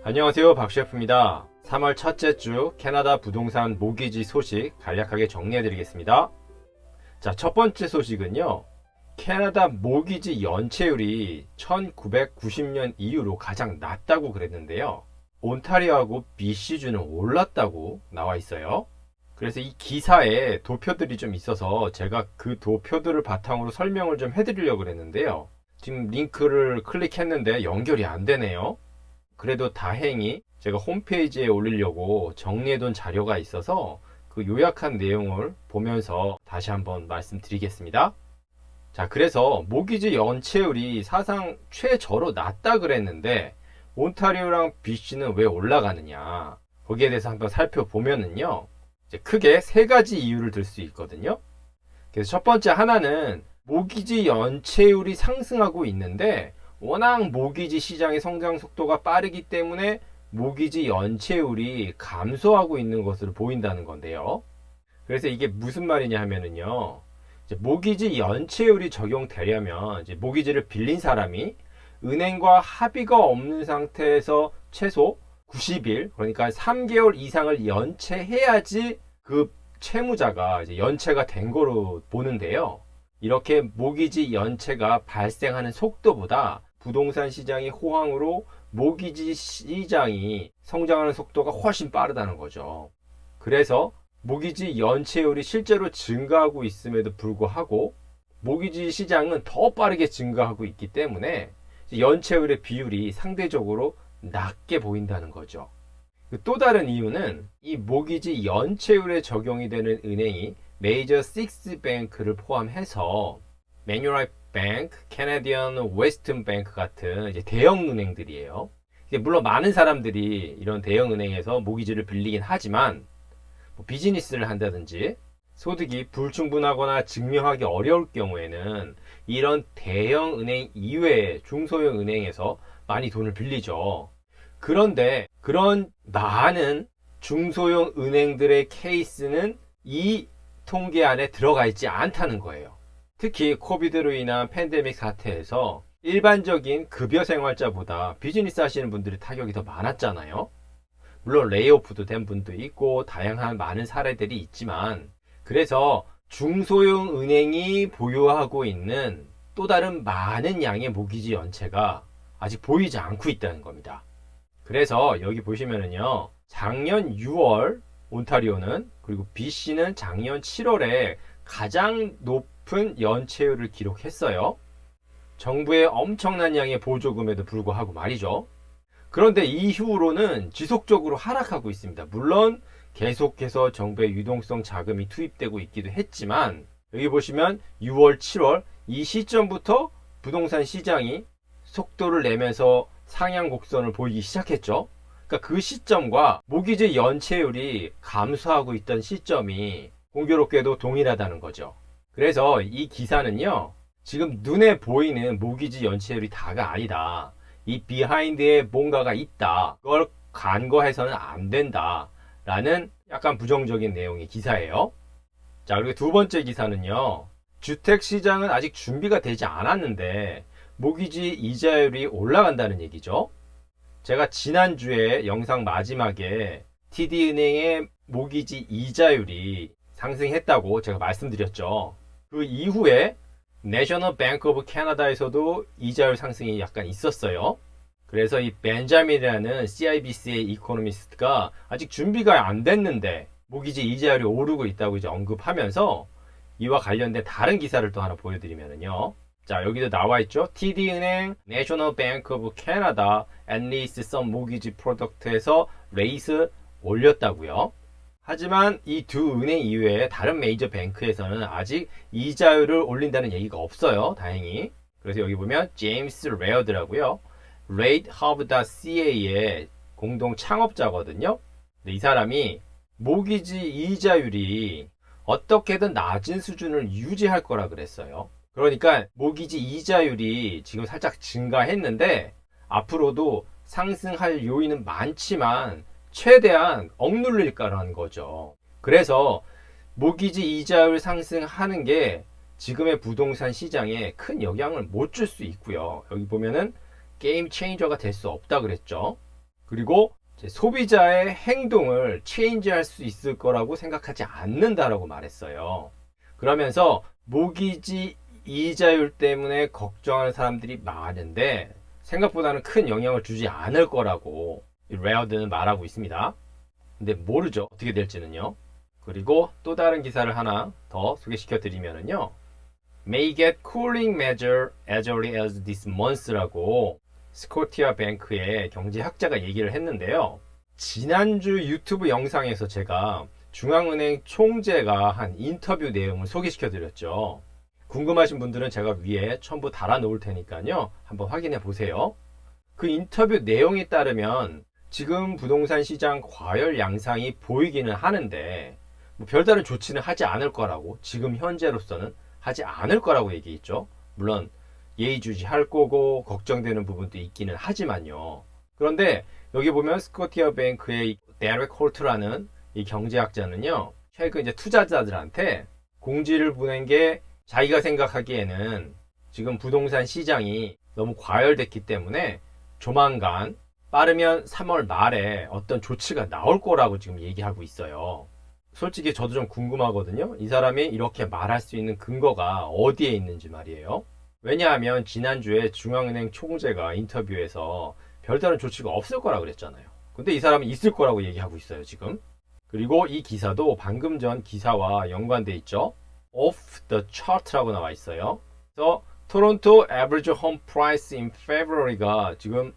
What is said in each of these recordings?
안녕하세요, 박셰프입니다. 3월 첫째 주 캐나다 부동산 모기지 소식 간략하게 정리해 드리겠습니다. 자, 첫 번째 소식은요, 캐나다 모기지 연체율이 1990년 이후로 가장 낮다고 그랬는데요, 온타리오하고 BC주는 올랐다고 나와 있어요. 그래서 이 기사에 도표들이 좀 있어서 제가 그 도표들을 바탕으로 설명을 좀 해드리려고 그랬는데요, 지금 링크를 클릭했는데 연결이 안 되네요. 그래도 다행히 제가 홈페이지에 올리려고 정리해둔 자료가 있어서 그 요약한 내용을 보면서 다시 한번 말씀드리겠습니다. 자, 그래서 모기지 연체율이 사상 최저로 낮다 그랬는데 온타리오랑 BC는 왜 올라가느냐, 거기에 대해서 한번 살펴보면은요, 이제 크게 세 가지 이유를 들 수 있거든요. 그래서 첫 번째 하나는 모기지 연체율이 상승하고 있는데 워낙 모기지 시장의 성장 속도가 빠르기 때문에 모기지 연체율이 감소하고 있는 것으로 보인다는 건데요. 그래서 이게 무슨 말이냐 하면은요, 이제 모기지 연체율이 적용되려면 이제 모기지를 빌린 사람이 은행과 합의가 없는 상태에서 최소 90일, 그러니까 3개월 이상을 연체해야지 그 채무자가 이제 연체가 된 거로 보는데요. 이렇게 모기지 연체가 발생하는 속도보다 부동산 시장의 호황으로 모기지 시장이 성장하는 속도가 훨씬 빠르다는 거죠. 그래서 모기지 연체율이 실제로 증가하고 있음에도 불구하고 모기지 시장은 더 빠르게 증가하고 있기 때문에 연체율의 비율이 상대적으로 낮게 보인다는 거죠. 또 다른 이유는 이 모기지 연체율에 적용이 되는 은행이 메이저 6뱅크를 포함해서 매뉴라이프 뱅크, 캐나디언 웨스턴 뱅크 같은 이제 대형 은행들이에요. 물론 많은 사람들이 이런 대형 은행에서 모기지를 빌리긴 하지만 비즈니스를 한다든지 소득이 불충분하거나 증명하기 어려울 경우에는 이런 대형 은행 이외의 중소형 은행에서 많이 돈을 빌리죠. 그런데 그런 많은 중소형 은행들의 케이스는 이 통계 안에 들어가 있지 않다는 거예요. 특히 코비드로 인한 팬데믹 사태에서 일반적인 급여 생활자보다 비즈니스 하시는 분들이 타격이 더 많았잖아요. 물론 레이오프도 된 분도 있고 다양한 많은 사례들이 있지만, 그래서 중소형 은행이 보유하고 있는 또 다른 많은 양의 모기지 연체가 아직 보이지 않고 있다는 겁니다. 그래서 여기 보시면은요, 작년 6월 온타리오는, 그리고 BC는 작년 7월에 가장 높은 연체율을 기록했어요. 정부의 엄청난 양의 보조금에도 불구하고 말이죠. 그런데 이후로는 지속적으로 하락하고 있습니다. 물론 계속해서 정부의 유동성 자금이 투입되고 있기도 했지만, 여기 보시면 6월, 7월 이 시점부터 부동산 시장이 속도를 내면서 상향 곡선을 보이기 시작했죠. 그러니까 그 시점과 모기지 연체율이 감소하고 있던 시점이 공교롭게도 동일하다는 거죠. 그래서 이 기사는요, 지금 눈에 보이는 모기지 연체율이 다가 아니다, 이 비하인드에 뭔가가 있다, 그걸 간과해서는 안 된다 라는 약간 부정적인 내용의 기사예요. 자, 그리고 두 번째 기사는요, 주택시장은 아직 준비가 되지 않았는데 모기지 이자율이 올라간다는 얘기죠. 제가 지난주에 영상 마지막에 TD은행의 모기지 이자율이 상승했다고 제가 말씀드렸죠. 그 이후에 내셔널 뱅크 오브 캐나다에서도 이자율 상승이 약간 있었어요. 그래서 이 벤자민이라는 CIBC의 이코노미스트가 아직 준비가 안 됐는데 모기지 이자율이 오르고 있다고 이제 언급하면서 이와 관련된 다른 기사를 또 하나 보여드리면요. 자, 여기도 나와 있죠. TD은행, National Bank of Canada, at least some mortgage product에서 레이스 올렸다고요. 하지만 이 두 은행 이외에 다른 메이저 뱅크에서는 아직 이자율을 올린다는 얘기가 없어요, 다행히. 그래서 여기 보면 제임스 레어드라고요, ratehub.ca의 공동 창업자거든요. 이 사람이 모기지 이자율이 어떻게든 낮은 수준을 유지할 거라 그랬어요. 그러니까 모기지 이자율이 지금 살짝 증가했는데 앞으로도 상승할 요인은 많지만 최대한 억눌릴 거라는 거죠. 그래서 모기지 이자율 상승하는 게 지금의 부동산 시장에 큰 영향을 못 줄 수 있고요. 여기 보면은 게임 체인저가 될 수 없다 그랬죠. 그리고 이제 소비자의 행동을 체인지할 수 있을 거라고 생각하지 않는다라고 말했어요. 그러면서 모기지 이자율 때문에 걱정하는 사람들이 많은데 생각보다는 큰 영향을 주지 않을 거라고 레어드는 말하고 있습니다. 근데 모르죠. 어떻게 될지는요. 그리고 또 다른 기사를 하나 더 소개시켜 드리면은요. May get cooling measure as early as this month라고 스코티아 뱅크의 경제학자가 얘기를 했는데요. 지난주 유튜브 영상에서 제가 중앙은행 총재가 한 인터뷰 내용을 소개시켜 드렸죠. 궁금하신 분들은 제가 위에 첨부 달아 놓을 테니까요. 한번 확인해 보세요. 그 인터뷰 내용에 따르면 지금 부동산 시장 과열 양상이 보이기는 하는데 뭐 별다른 조치는 하지 않을 거라고 지금 현재로서는 하지 않을 거라고 얘기했죠. 물론 예의주시할 거고 걱정되는 부분도 있기는 하지만요. 그런데 여기 보면 스코티아 뱅크의 데렉 홀트라는 이 경제학자는요. 최근 이제 투자자들한테 공지를 보낸 게 자기가 생각하기에는 지금 부동산 시장이 너무 과열됐기 때문에 조만간 빠르면 3월 말에 어떤 조치가 나올 거라고 지금 얘기하고 있어요. 솔직히 저도 좀 궁금하거든요. 이 사람이 이렇게 말할 수 있는 근거가 어디에 있는지 말이에요. 왜냐하면 지난주에 중앙은행 총재가 인터뷰에서 별다른 조치가 없을 거라고 그랬잖아요. 근데 이 사람이 있을 거라고 얘기하고 있어요, 지금. 그리고 이 기사도 방금 전 기사와 연관돼 있죠. Off the chart라고 나와 있어요. 그래서 토론토 average home price in February가 지금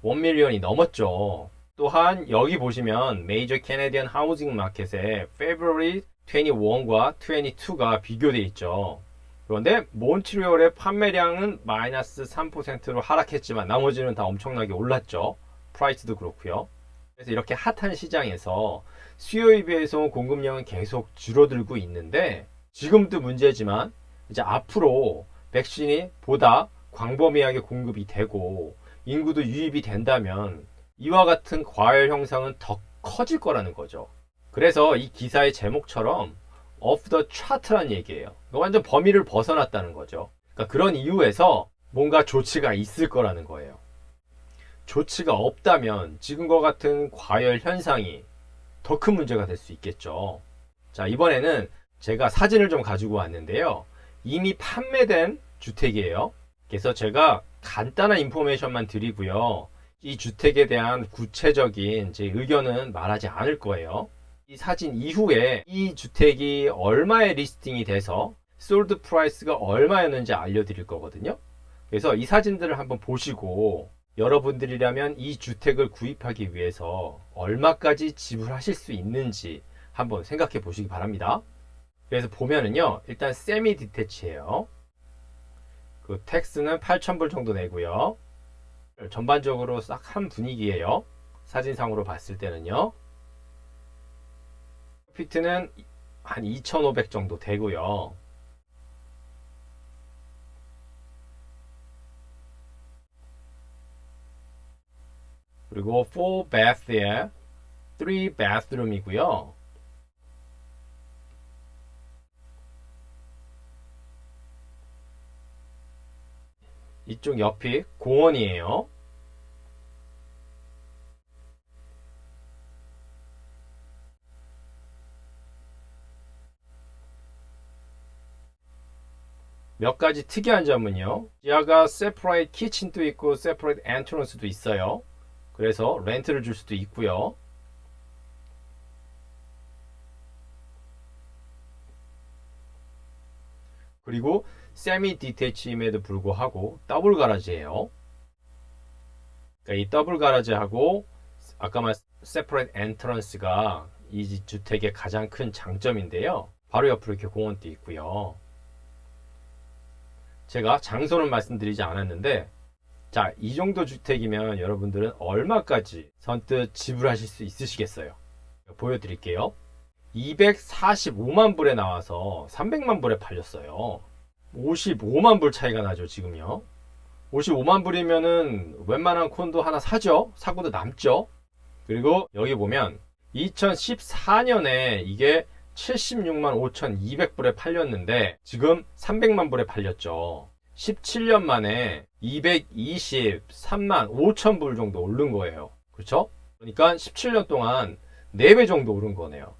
1밀리언이 넘었죠. 또한 여기 보시면 메이저 캐네디언 하우징 마켓의 February 21과 22가 비교돼 있죠. 그런데 몬트리올의 판매량은 마이너스 3%로 하락했지만 나머지는 다 엄청나게 올랐죠. 프라이스도 그렇고요. 그래서 이렇게 핫한 시장에서 수요에 비해서 공급량은 계속 줄어들고 있는데 지금도 문제지만 이제 앞으로 백신이 보다 광범위하게 공급이 되고 인구도 유입이 된다면 이와 같은 과열 형상은 더 커질 거라는 거죠. 그래서 이 기사의 제목처럼 off the chart라는 얘기예요. 완전 범위를 벗어났다는 거죠. 그러니까 그런 이유에서 뭔가 조치가 있을 거라는 거예요. 조치가 없다면 지금과 같은 과열 현상이 더 큰 문제가 될 수 있겠죠. 자, 이번에는 제가 사진을 좀 가지고 왔는데요. 이미 판매된 주택이에요. 그래서 제가 간단한 인포메이션만 드리고요. 이 주택에 대한 구체적인 제 의견은 말하지 않을 거예요. 이 사진 이후에 이 주택이 얼마에 리스팅이 돼서 솔드 프라이스가 얼마였는지 알려드릴 거거든요. 그래서 이 사진들을 한번 보시고 여러분들이라면 이 주택을 구입하기 위해서 얼마까지 지불하실 수 있는지 한번 생각해 보시기 바랍니다. 그래서 보면은요, 일단 세미 디태치예요. 그 텍스는 8,000불 정도 내고요. 전반적으로 싹 한 분위기예요. 사진상으로 봤을 때는요. 피트는 한 2,500 정도 되고요. 그리고 4 bath에 3 bathroom이고요. 이쪽 옆이 공원이에요. 몇 가지 특이한 점은요. 지하가 separate kitchen도 있고 separate entrance도 있어요. 그래서 렌트를 줄 수도 있고요. 그리고 세미 디태치임에도 불구하고 더블 가라지예요. 그러니까 이 더블 가라지하고 아까 말 separate entrance가 이 주택의 가장 큰 장점인데요. 바로 옆으로 이렇게 공원도 있고요. 제가 장소는 말씀드리지 않았는데 자, 이 정도 주택이면 여러분들은 얼마까지 선뜻 지불하실 수 있으시겠어요? 보여드릴게요. 245만 불에 나와서 300만 불에 팔렸어요. 55만 불 차이가 나죠, 지금요. 55만 불이면은 웬만한 콘도 하나 사죠? 사고도 남죠? 그리고 여기 보면 2014년에 이게 76만 5,200불에 팔렸는데 지금 300만 불에 팔렸죠. 17년 만에 223만 5천 불 정도 오른 거예요. 그렇죠? 그러니까 17년 동안 4배 정도 오른 거네요.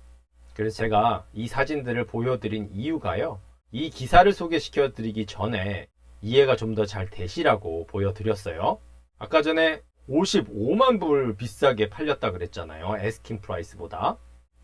그래서 제가 이 사진들을 보여드린 이유가요. 이 기사를 소개시켜 드리기 전에 이해가 좀 더 잘 되시라고 보여드렸어요. 아까 전에 55만 불 비싸게 팔렸다 그랬잖아요. 애스킹 프라이스보다.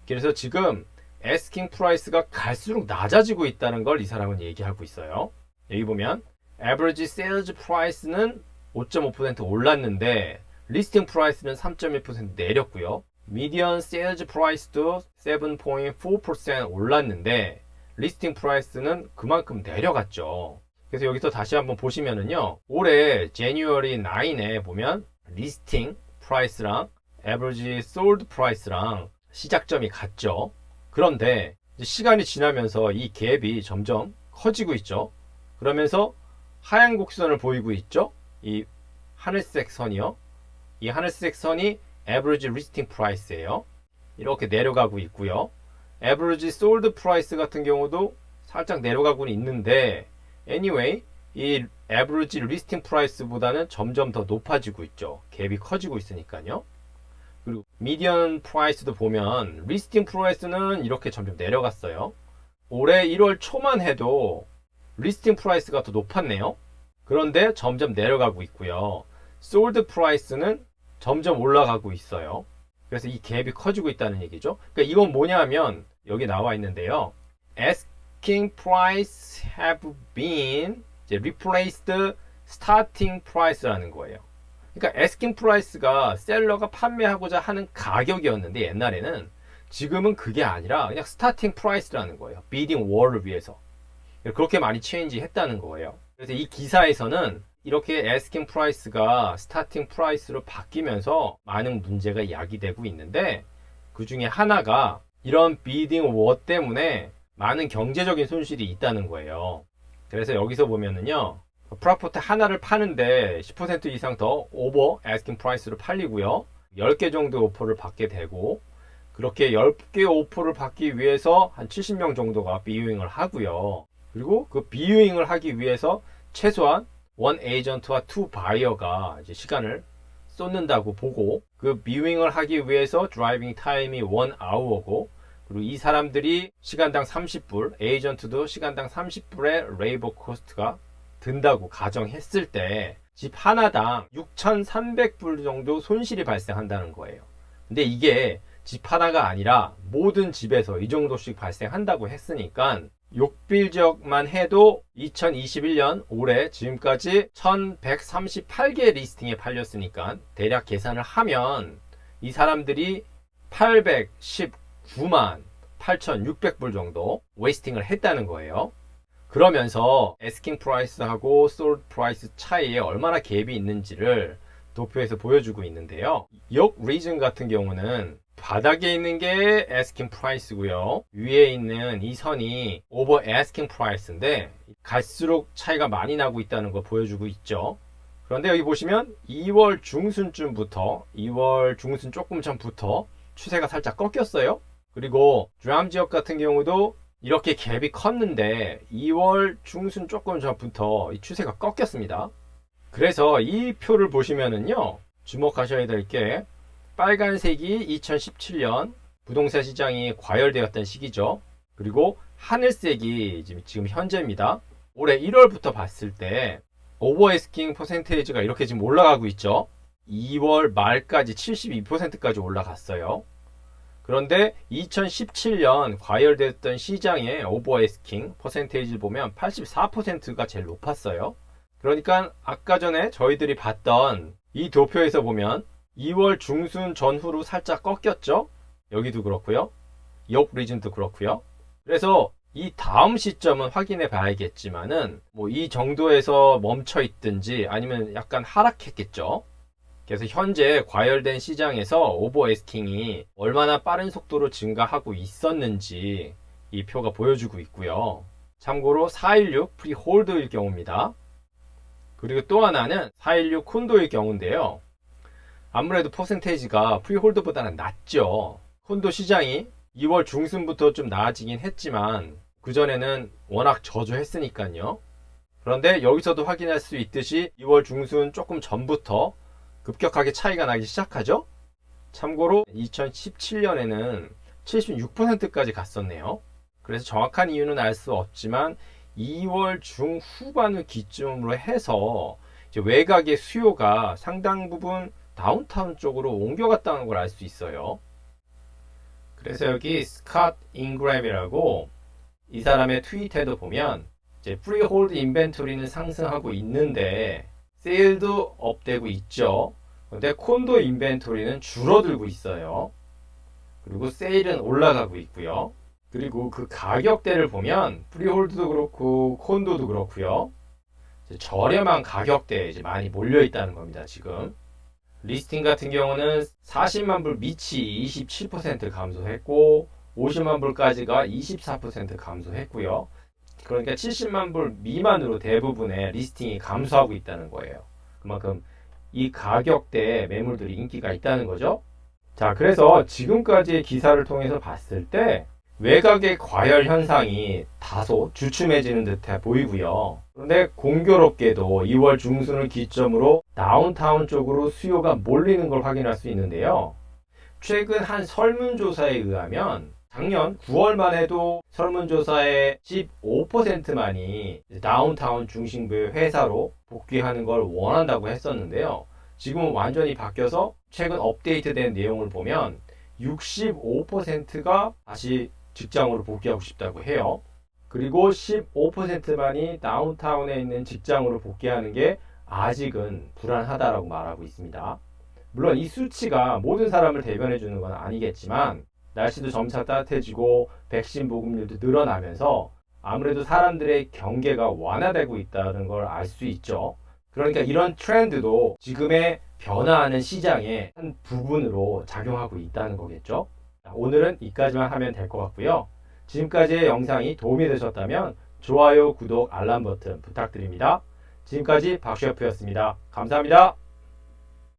그래서 지금 애스킹 프라이스가 갈수록 낮아지고 있다는 걸 이 사람은 얘기하고 있어요. 여기 보면 average sales price는 5.5% 올랐는데 리스팅 프라이스는 3.1% 내렸고요. median sales price도 7.4% 올랐는데 리스팅 프라이스는 그만큼 내려갔죠. 그래서 여기서 다시 한번 보시면은요. 올해 January 9에 보면 리스팅 프라이스랑 average sold price랑 시작점이 같죠. 그런데 시간이 지나면서 이 갭이 점점 커지고 있죠. 그러면서 하얀 곡선을 보이고 있죠. 이 하늘색 선이요. 이 하늘색 선이 average listing price예요. 이렇게 내려가고 있고요. average sold price 같은 경우도 살짝 내려가고는 있는데 anyway 이 average listing price보다는 점점 더 높아지고 있죠. 갭이 커지고 있으니까요. 그리고 median price도 보면 listing price는 이렇게 점점 내려갔어요. 올해 1월 초만 해도 listing price가 더 높았네요. 그런데 점점 내려가고 있고요. sold price는 점점 올라가고 있어요. 그래서 이 갭이 커지고 있다는 얘기죠. 그러니까 이건 뭐냐면 여기 나와 있는데요. asking price have been replaced starting price라는 거예요. 그러니까 asking price가 셀러가 판매하고자 하는 가격이었는데 옛날에는 지금은 그게 아니라 그냥 starting price라는 거예요. bidding war를 위해서. 그렇게 많이 체인지 했다는 거예요. 그래서 이 기사에서는 이렇게 asking price가 starting price로 바뀌면서 많은 문제가 야기되고 있는데 그 중에 하나가 이런 bidding war 때문에 많은 경제적인 손실이 있다는 거예요. 그래서 여기서 보면은요. 프라포트 하나를 파는데 10% 이상 더 오버 asking price로 팔리고요. 10개 정도 오퍼를 받게 되고 그렇게 10개 오퍼를 받기 위해서 한 70명 정도가 비유잉을 하고요. 그리고 그 비유잉을 하기 위해서 최소한 원 에이전트와 투 바이어가 이제 시간을 쏟는다고 보고 그 비유잉을 하기 위해서 드라이빙 타임이 1아워고 그리고 이 사람들이 시간당 30불, 에이전트도 시간당 30불의 레이버 코스트가 든다고 가정했을 때 집 하나당 6,300불 정도 손실이 발생한다는 거예요. 근데 이게 집 하나가 아니라 모든 집에서 이 정도씩 발생한다고 했으니까 욕빌 지역만 해도 2021년 올해 지금까지 1138개 리스팅에 팔렸으니까 대략 계산을 하면 이 사람들이 819만 8,600불 정도 웨이스팅을 했다는 거예요. 그러면서 애스킹 프라이스하고 솔드 프라이스 차이에 얼마나 갭이 있는지를 도표에서 보여주고 있는데요. 역 리전 같은 경우는 바닥에 있는 게 asking price고요. 위에 있는 이 선이 over asking price인데 갈수록 차이가 많이 나고 있다는 걸 보여주고 있죠. 그런데 여기 보시면 2월 중순쯤부터 2월 중순 조금 전부터 추세가 살짝 꺾였어요. 그리고 드람 지역 같은 경우도 이렇게 갭이 컸는데 2월 중순 조금 전부터 이 추세가 꺾였습니다. 그래서 이 표를 보시면은요. 주목하셔야 될 게 빨간색이 2017년 부동산 시장이 과열되었던 시기죠. 그리고 하늘색이 지금 현재입니다. 올해 1월부터 봤을 때 오버애스킹 퍼센테이지가 이렇게 지금 올라가고 있죠. 2월 말까지 72%까지 올라갔어요. 그런데 2017년 과열됐던 시장의 오버애스킹 퍼센테이지를 보면 84%가 제일 높았어요. 그러니까 아까 전에 저희들이 봤던 이 도표에서 보면 2월 중순 전후로 살짝 꺾였죠. 여기도 그렇고요. 역 리즌도 그렇고요. 그래서 이 다음 시점은 확인해 봐야겠지만은 뭐 이 정도에서 멈춰 있든지 아니면 약간 하락했겠죠. 그래서 현재 과열된 시장에서 오버애스킹이 얼마나 빠른 속도로 증가하고 있었는지 이 표가 보여주고 있고요. 참고로 416 프리홀드일 경우입니다. 그리고 또 하나는 416 콘도일 경우인데요. 아무래도 퍼센테이지가 프리홀드보다는 낮죠. 콘도 시장이 2월 중순부터 좀 나아지긴 했지만 그전에는 워낙 저조했으니까요. 그런데 여기서도 확인할 수 있듯이 2월 중순 조금 전부터 급격하게 차이가 나기 시작하죠. 참고로 2017년에는 76%까지 갔었네요. 그래서 정확한 이유는 알 수 없지만 2월 중후반을 기점으로 해서 이제 외곽의 수요가 상당 부분 다운타운 쪽으로 옮겨갔다는 걸 알 수 있어요. 그래서 여기 스캇 잉그램이라고 이 사람의 트윗에도 보면 이제 프리홀드 인벤토리는 상승하고 있는데 세일도 업되고 있죠. 근데 콘도 인벤토리는 줄어들고 있어요. 그리고 세일은 올라가고 있고요. 그리고 그 가격대를 보면 프리홀드도 그렇고 콘도도 그렇고요. 저렴한 가격대에 이제 많이 몰려 있다는 겁니다. 지금 리스팅 같은 경우는 40만 불 밑이 27% 감소했고 50만 불까지가 24% 감소했고요. 그러니까 70만 불 미만으로 대부분의 리스팅이 감소하고 있다는 거예요. 그만큼 이 가격대에 매물들이 인기가 있다는 거죠. 자, 그래서 지금까지의 기사를 통해서 봤을 때 외곽의 과열 현상이 다소 주춤해지는 듯해 보이고요. 그런데 공교롭게도 2월 중순을 기점으로 다운타운 쪽으로 수요가 몰리는 걸 확인할 수 있는데요. 최근 한 설문조사에 의하면 작년 9월만 해도 설문조사의 15%만이 다운타운 중심부의 회사로 복귀하는 걸 원한다고 했었는데요. 지금은 완전히 바뀌어서 최근 업데이트된 내용을 보면 65%가 다시 직장으로 복귀하고 싶다고 해요. 그리고 15%만이 다운타운에 있는 직장으로 복귀하는 게 아직은 불안하다라고 말하고 있습니다. 물론 이 수치가 모든 사람을 대변해 주는 건 아니겠지만 날씨도 점차 따뜻해지고 백신 보급률도 늘어나면서 아무래도 사람들의 경계가 완화되고 있다는 걸 알 수 있죠. 그러니까 이런 트렌드도 지금의 변화하는 시장의 한 부분으로 작용하고 있다는 거겠죠. 오늘은 이까지만 하면 될 것 같고요. 지금까지의 영상이 도움이 되셨다면 좋아요, 구독, 알람 버튼 부탁드립니다. 지금까지 박셰프였습니다. 감사합니다.